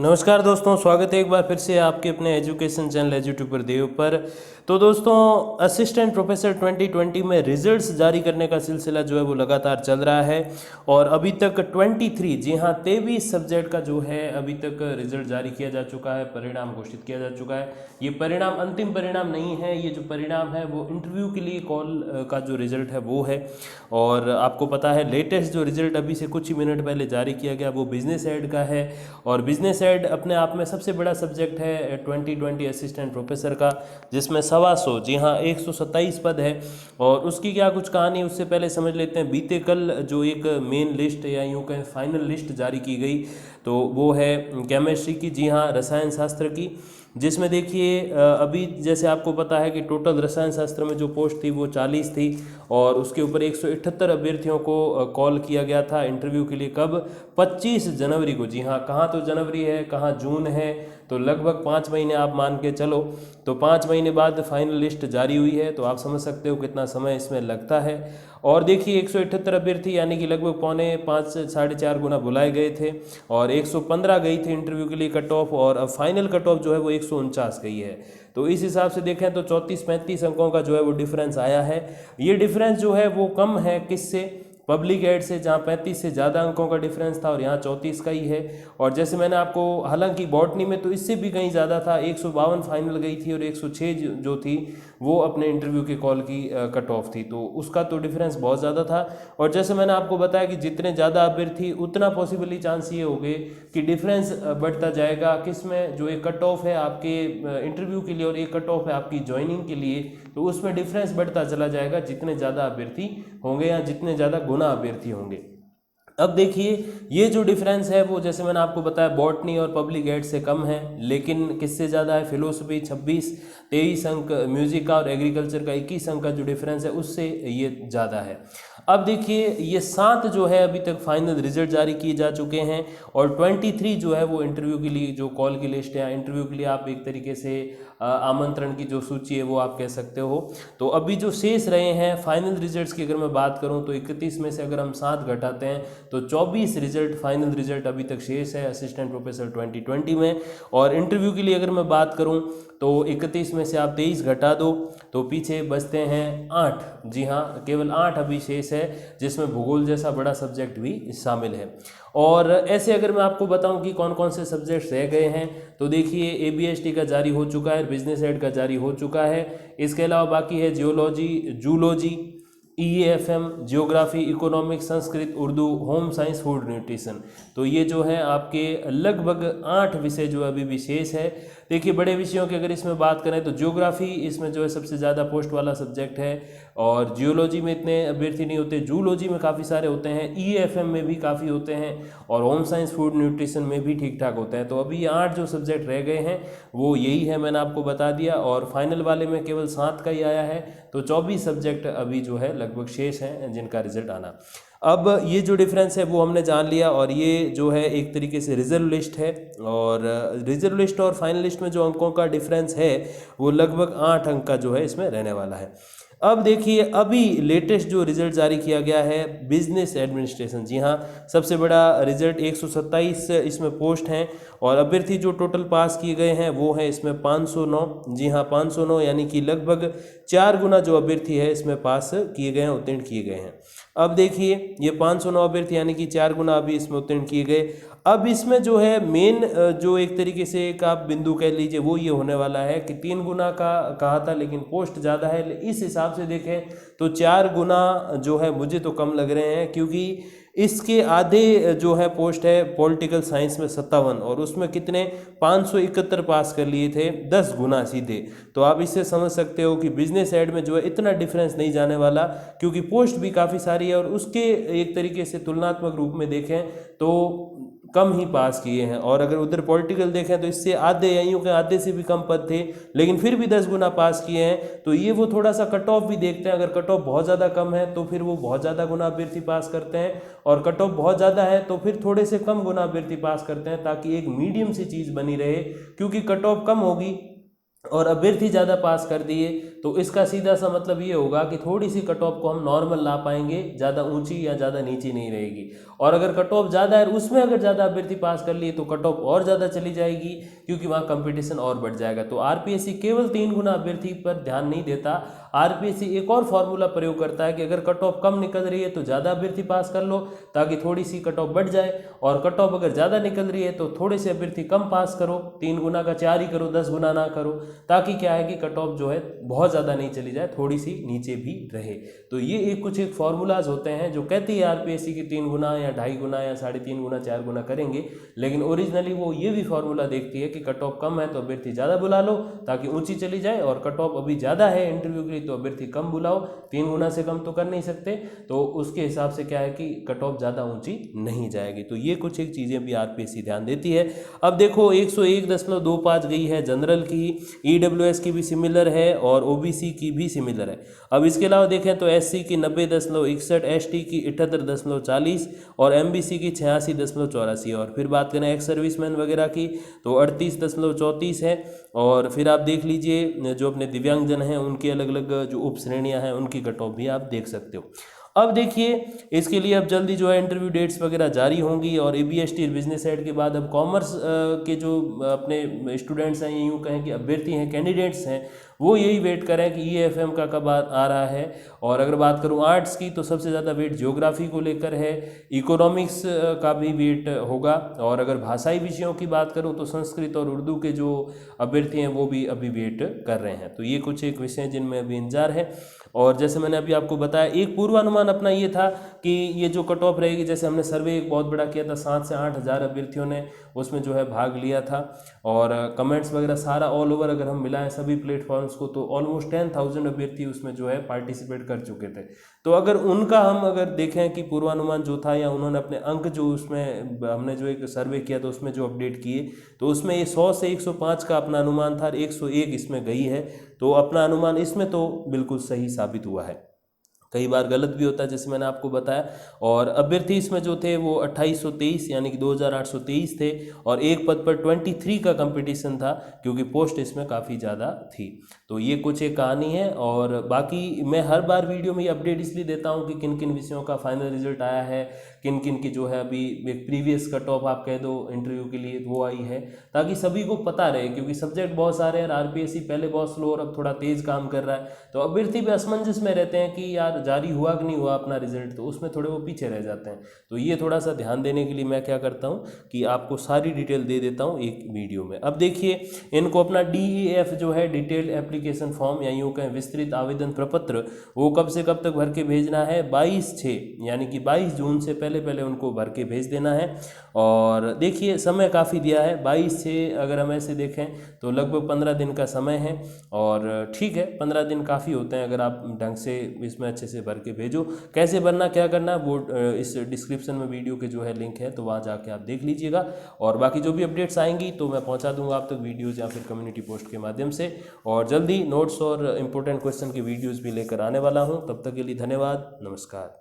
नमस्कार दोस्तों, स्वागत है एक बार फिर से आपके अपने एजुकेशन चैनल एजुट्यूबर देव पर। तो दोस्तों, असिस्टेंट प्रोफेसर 2020 में रिजल्ट्स जारी करने का सिलसिला जो है वो लगातार चल रहा है और अभी तक 23 जी हाँ 23 सब्जेक्ट का जो है अभी तक रिजल्ट जारी किया जा चुका है, परिणाम घोषित किया जा चुका है। ये परिणाम अंतिम परिणाम नहीं है, ये जो परिणाम है वो इंटरव्यू के लिए कॉल का जो रिजल्ट है वो है। और आपको पता है लेटेस्ट जो रिजल्ट अभी से कुछ ही मिनट पहले जारी किया गया वो बिजनेस एड का है। और बिजनेस एड अपने आप में सबसे बड़ा सब्जेक्ट है 2020 असिस्टेंट प्रोफेसर का, जिसमें 125 जी हाँ 127 पद है। और उसकी क्या कुछ कहानी, उससे पहले समझ लेते हैं। बीते कल जो एक मेन लिस्ट या यूँ कहें फाइनल लिस्ट जारी की गई तो वो है केमिस्ट्री की, जी हाँ रसायन शास्त्र की, जिसमें देखिए अभी जैसे आपको पता है कि टोटल रसायन शास्त्र में जो पोस्ट थी वो 40 थी और उसके ऊपर 178 अभ्यर्थियों को कॉल किया गया था इंटरव्यू के लिए। कब? 25 जनवरी को। जी हाँ, कहाँ तो जनवरी है, कहाँ जून है, तो लगभग 5 महीने आप मान के चलो। तो 5 महीने बाद फाइनल लिस्ट जारी हुई है, तो आप समझ सकते हो कितना समय इसमें लगता है। और देखिए 178 अभ्यर्थी यानी कि लगभग पौने 5 से 4.5 गुना बुलाए गए थे और 115 गई थी इंटरव्यू के लिए कट ऑफ, और अब फाइनल कट ऑफ जो है वो 149 गई है। तो इस हिसाब से देखें तो 34-35 अंकों का जो है वो डिफरेंस आया है। ये डिफरेंस जो है वो कम है किससे? पब्लिक एड से, जहाँ 35 से ज़्यादा अंकों का डिफरेंस था और यहाँ 34 का ही है। और जैसे मैंने आपको, हालांकि बॉटनी में तो इससे भी कहीं ज़्यादा था, 152 फाइनल गई थी और 106 जो थी वो अपने इंटरव्यू के कॉल की कट ऑफ थी, तो उसका तो डिफरेंस बहुत ज़्यादा था। और जैसे मैंने आपको बताया कि जितने ज़्यादा अभ्यर्थी उतना पॉसिबली चांस ये हो गए कि डिफरेंस बढ़ता जाएगा। किस में? जो एक कट ऑफ है आपके इंटरव्यू के लिए और एक कट ऑफ है आपकी ज्वाइनिंग के लिए, तो उसमें डिफरेंस बढ़ता चला जाएगा जितने ज़्यादा अभ्यर्थी होंगे या जितने ज़्यादा गुना अभ्यर्थी होंगे। अब देखिए ये जो डिफरेंस है वो जैसे मैंने आपको बताया बॉटनी और पब्लिक एड से कम है, लेकिन किससे ज़्यादा है? फिलोसफी 26, 23 अंक, म्यूजिक का और एग्रीकल्चर का 21 अंक का जो डिफरेंस है उससे ये ज़्यादा है। अब देखिए ये 7 जो है अभी तक फाइनल रिजल्ट जारी किए जा चुके हैं और 23 जो है वो इंटरव्यू के लिए जो कॉल की लिस्ट है, इंटरव्यू के लिए आप एक तरीके से आमंत्रण की जो सूची है वो आप कह सकते हो। तो अभी जो शेष रहे हैं फाइनल रिजल्ट्स की अगर मैं बात करूं तो 31 में से अगर हम 7 घटाते हैं तो 24 रिजल्ट, फाइनल रिजल्ट अभी तक शेष है असिस्टेंट प्रोफेसर 2020 में। और इंटरव्यू के लिए अगर मैं बात करूं तो 31 में से आप 23 घटा दो तो पीछे बचते हैं 8। जी हाँ, केवल 8 अभी शेष है, जिसमें भूगोल जैसा बड़ा सब्जेक्ट भी शामिल है। और ऐसे अगर मैं आपको बताऊं कि कौन कौन से सब्जेक्ट्स रह गए हैं तो देखिए ABST का जारी हो चुका है, बिजनेस एड का जारी हो चुका है। इसके अलावा बाकी है geology, zoology, EAFM, geography, economics, Sanskrit, Urdu, home science, food nutrition. तो ये जो है आपके लगभग 8 विषय जो अभी विशेष है। देखिए बड़े विषयों की अगर इसमें बात करें तो जियोग्राफी इसमें जो है सबसे ज़्यादा पोस्ट वाला सब्जेक्ट है और जियोलॉजी में इतने अभ्यर्थी नहीं होते, जूलॉजी में काफ़ी सारे होते हैं, EAFM में भी काफ़ी होते हैं और होम साइंस, फूड न्यूट्रिशन में भी ठीक ठाक होते हैं। तो अभी ये 8 जो सब्जेक्ट रह गए हैं वो यही है, मैंने आपको बता दिया। और फाइनल वाले में केवल 7 का ही आया है, तो 24 सब्जेक्ट अभी जो है लगभग शेष हैं जिनका रिजल्ट आना। अब ये जो डिफरेंस है वो हमने जान लिया और ये जो है एक तरीके से रिजर्व लिस्ट है। और रिजर्व लिस्ट और फाइनल लिस्ट में जो अंकों का डिफरेंस है वो लगभग 8 अंक का जो है इसमें रहने वाला है। अब देखिए अभी लेटेस्ट जो रिजल्ट जारी किया गया है बिजनेस एडमिनिस्ट्रेशन, जी हाँ सबसे बड़ा रिजल्ट 127 इसमें पोस्ट हैं और अभ्यर्थी जो टोटल पास किए गए हैं वो है इसमें 509। जी हाँ 509 यानी कि लगभग 4 गुना जो अभ्यर्थी है इसमें पास किए गए हैं, उत्तीर्ण किए गए हैं। अब देखिए ये 509 अभ्यर्थी यानी कि 4 गुना अभी इसमें उत्तीर्ण किए गए। अब इसमें जो है मेन जो एक तरीके से एक आप बिंदु कह लीजिए वो ये होने वाला है कि 3 गुना का कहा था लेकिन पोस्ट ज़्यादा है। इस हिसाब से देखें तो 4 गुना जो है मुझे तो कम लग रहे हैं, क्योंकि इसके आधे जो है पोस्ट है पॉलिटिकल साइंस में 57 और उसमें कितने 571 पास कर लिए थे, 10 गुना सीधे। तो आप इससे समझ सकते हो कि बिजनेस एड में जो है इतना डिफरेंस नहीं जाने वाला, क्योंकि पोस्ट भी काफ़ी सारी है और उसके एक तरीके से तुलनात्मक रूप में देखें तो कम ही पास किए हैं। और अगर उधर पॉलिटिकल देखें तो इससे आधे या यूँ के आधे से भी कम पद थे लेकिन फिर भी 10 गुना पास किए हैं। तो ये वो थोड़ा सा कट ऑफ भी देखते हैं, अगर कट ऑफ बहुत ज़्यादा कम है तो फिर वो बहुत ज़्यादा गुना अभ्यर्थी पास करते हैं और कट ऑफ बहुत ज़्यादा है तो फिर थोड़े से कम गुना अभ्यर्थी पास करते हैं, ताकि एक मीडियम सी चीज़ बनी रहे। क्योंकि कट ऑफ कम होगी और अभ्यर्थी ज़्यादा पास कर दिए तो इसका सीधा सा मतलब ये होगा कि थोड़ी सी कट ऑफ को हम नॉर्मल ला पाएंगे, ज़्यादा ऊंची या ज़्यादा नीची नहीं रहेगी। और अगर कट ऑफ ज़्यादा है उसमें अगर ज़्यादा अभ्यर्थी पास कर लिए तो कट ऑफ और ज़्यादा चली जाएगी, क्योंकि वहाँ कंपटीशन और बढ़ जाएगा। तो आरपीएससी केवल 3 गुना अभ्यर्थी पर ध्यान नहीं देता, आरपीएससी एक और फॉर्मूला प्रयोग करता है कि अगर कट ऑफ कम निकल रही है तो ज़्यादा अभ्यर्थी पास कर लो ताकि थोड़ी सी कट ऑफ बढ़ जाए, और कट ऑफ अगर ज़्यादा निकल रही है तो थोड़े से अभ्यर्थी कम पास करो, 3 गुना का 4 ही करो, 10 गुना ना करो, ताकि क्या है कि कट ऑफ जो है बहुत ज़्यादा नहीं चली जाए, थोड़ी सी नीचे भी रहे। तो ये एक फॉर्मूलाज होते हैं जो कहती है आरपीएससी की 3 गुना या 2.5 गुना या 3.5 गुना 4 गुना करेंगे, लेकिन ओरिजिनली वो ये भी फॉर्मूला देखती है कि कट ऑफ कम है तो अभ्यर्थी ज़्यादा बुला लो ताकि ऊंची चली जाए, और कट ऑफ अभी ज़्यादा है इंटरव्यू के लिए तो अभ्यर्थी कम बुलाओ, 3 गुना से कम तो कर नहीं सकते, तो उसके हिसाब से क्या है कि कट ऑफ ज़्यादा ऊंची नहीं जाएगी। तो ये कुछ एक चीज़ें भी आरपीएससी ध्यान देती है। अब देखो 101.25 गई है जनरल की, ईडब्ल्यूएस की भी सिमिलर है और ओबीसी की भी सिमिलर है। अब इसके अलावा देखें तो एससी की 90.61, एसटी की 78.40 और एमबीसी की 86.84, और फिर बात करें एक्स सर्विसमैन वगैरह की तो 38.34 है। और फिर आप देख लीजिए जो अपने दिव्यांगजन हैं उनकी अलग अलग जो उप श्रेणियाँ हैं उनकी कट ऑफ भी आप देख सकते हो। अब देखिए इसके लिए अब जल्दी जो है इंटरव्यू डेट्स वगैरह जारी होंगी, और एबीएसटी बिजनेस साइड के बाद अब कॉमर्स के जो अपने स्टूडेंट्स हैं, यूँ कहें कि अभ्यर्थी हैं, कैंडिडेट्स हैं, वो यही वेट करें कि ईएफएम का कब आ रहा है। और अगर बात करूँ आर्ट्स की तो सबसे ज़्यादा वेट ज्योग्राफी को लेकर है, इकोनॉमिक्स का भी वेट होगा, और अगर भाषाई विषयों की बात करूँ तो संस्कृत और उर्दू के जो अभ्यर्थी हैं वो भी अभी वेट कर रहे हैं। तो ये कुछ एक विषय जिनमें अभी इंतजार है। और जैसे मैंने अभी आपको बताया एक पूर्वानुमान अपना ये था कि ये जो कट ऑफ रहेगी, जैसे हमने सर्वे एक बहुत बड़ा किया था, 7 से 8 हज़ार अभ्यर्थियों ने उसमें जो है भाग लिया था, और कमेंट्स वगैरह सारा ऑल ओवर अगर हम मिलाएं सभी प्लेटफॉर्म्स को तो ऑलमोस्ट 10,000 अभ्यर्थी उसमें जो है पार्टिसिपेट कर चुके थे। तो अगर उनका हम अगर देखें कि पूर्वानुमान जो था या उन्होंने अपने अंक जो उसमें हमने जो एक सर्वे किया तो उसमें जो अपडेट किए तो उसमें ये 100 से 105 का अपना अनुमान था, 101 इसमें गई है, तो अपना अनुमान इसमें तो बिल्कुल सही साबित हुआ है। कई बार गलत भी होता है जैसे मैंने आपको बताया। और अभ्यर्थी इसमें जो थे वो 2823 यानी कि 2823 थे, और एक पद पर 23 का कंपटीशन था क्योंकि पोस्ट इसमें काफ़ी ज़्यादा थी। तो ये कुछ एक कहानी है, और बाकी मैं हर बार वीडियो में ये अपडेट इसलिए देता हूँ कि किन किन विषयों का फाइनल रिजल्ट आया है, किन किन की जो है अभी एक प्रीवियस कट ऑफ आप कह दो इंटरव्यू के लिए वो आई है, ताकि सभी को पता रहे, क्योंकि सब्जेक्ट बहुत सारे हैं। आरपीएससी पहले बहुत स्लो और अब थोड़ा तेज़ काम कर रहा है, तो अभ्यर्थी भी असमंजस में रहते हैं कि यार जारी हुआ कि नहीं हुआ अपना रिजल्ट, तो उसमें थोड़े वो पीछे रह जाते हैं। तो ये थोड़ा सा ध्यान देने के लिए मैं क्या करता हूँ कि आपको सारी डिटेल दे देता हूँ एक वीडियो में। अब देखिए इनको अपना DEF जो है डिटेल्ड एप्लीकेशन फॉर्म या यूँ कहें विस्तृत आवेदन प्रपत्र, वो कब से कब तक भर के भेजना है, 22/6 यानी कि 22 जून से पहले उनको भर के भेज देना है। और देखिए समय काफ़ी दिया है, 22/6 अगर हम ऐसे देखें तो लगभग 15 दिन का समय है, और ठीक है 15 दिन काफ़ी होते हैं अगर आप ढंग से इसमें अच्छे से भर के भेजो। कैसे भरना क्या करना वो इस डिस्क्रिप्शन में वीडियो के जो है लिंक है, तो वहाँ जाके आप देख लीजिएगा। और बाकी जो भी अपडेट्स आएंगी तो मैं पहुँचा दूंगा आप तक वीडियोज़ या फिर कम्युनिटी पोस्ट के माध्यम से, और जल्दी नोट्स और इंपॉर्टेंट क्वेश्चन की वीडियोज़ भी लेकर आने वाला हूँ। तब तक के लिए धन्यवाद, नमस्कार।